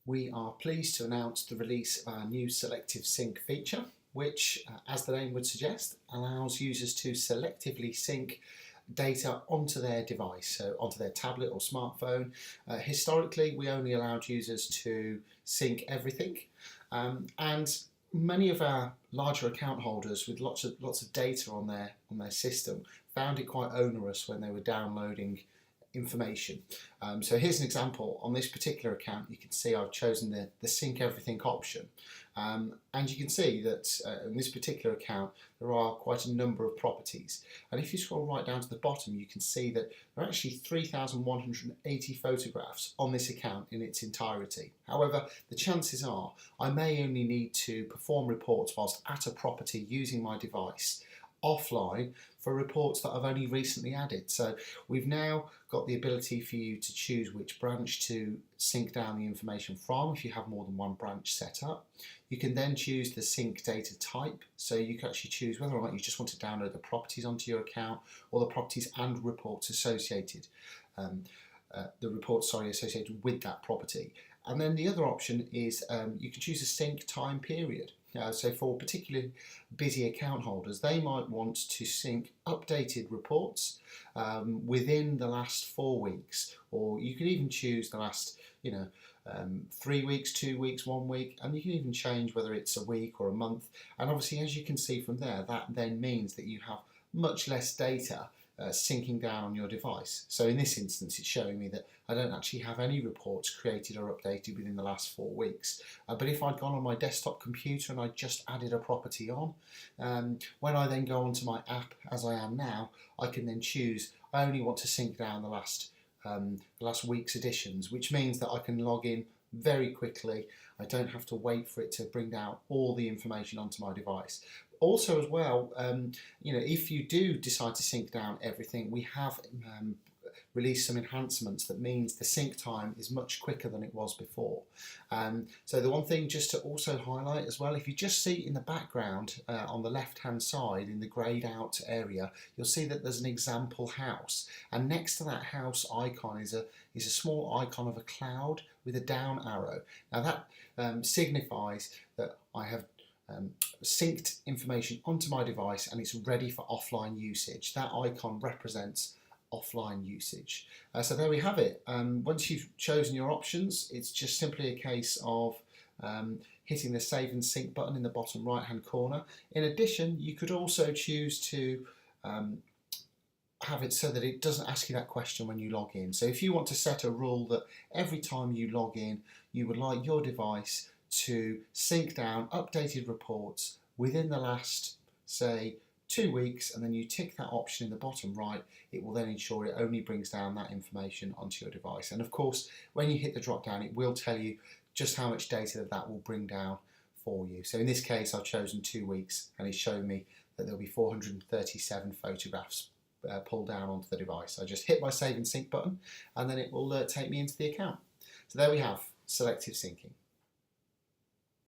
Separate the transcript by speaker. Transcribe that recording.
Speaker 1: We are pleased to announce the release of our new Selective Sync feature, which, as the name would suggest, allows users to selectively sync data onto their device, so onto their tablet or smartphone. Historically, we only allowed users to sync everything, and many of our larger account holders with lots of data on their system found it quite onerous when they were downloading information. So here's an example. On this particular account, you can see I've chosen the sync everything option, and you can see that in this particular account there are quite a number of properties, and if you scroll right down to the bottom you can see that there are actually 3,180 photographs on this account in its entirety. However, the chances are I may only need to perform reports whilst at a property using my device offline for reports that I've only recently added. So we've now got the ability for you to choose which branch to sync down the information from if you have more than one branch set up. You can then choose the sync data type, so you can actually choose whether or not you just want to download the properties onto your account or the properties and reports associated. Associated with that property. And then the other option is you can choose a sync time period. So for particularly busy account holders, they might want to sync updated reports within the last 4 weeks, or you can even choose the last 3 weeks, 2 weeks, 1 week, and you can even change whether it's a week or a month. And obviously, as you can see from there, that then means that you have much less data syncing down on your device. So in this instance it's showing me that I don't actually have any reports created or updated within the last 4 weeks, but if I'd gone on my desktop computer and I just added a property on, when I then go onto my app as I am now, I can then choose I only want to sync down the last week's editions, which means that I can log in very quickly. I don't have to wait for it to bring down all the information onto my device. Also as well, if you do decide to sync down everything, we have released some enhancements that means the sync time is much quicker than it was before. So the one thing just to also highlight as well, if you just see in the background on the left hand side in the greyed out area, you'll see that there's an example house, and next to that house icon is a small icon of a cloud with a down arrow. Now that signifies that I have synced information onto my device and it's ready for offline usage. That icon represents offline usage. So there we have it. Once you've chosen your options, it's just simply a case of hitting the save and sync button in the bottom right hand corner. In addition, you could also choose to have it so that it doesn't ask you that question when you log in. So if you want to set a rule that every time you log in you would like your device to sync down updated reports within the last, say, 2 weeks, and then you tick that option in the bottom right, it will then ensure it only brings down that information onto your device. And of course, when you hit the drop down, it will tell you just how much data that will bring down for you. So in this case, I've chosen 2 weeks, and it's showing me that there'll be 437 photographs pulled down onto the device. I just hit my save and sync button, and then it will take me into the account. So there we have selective syncing.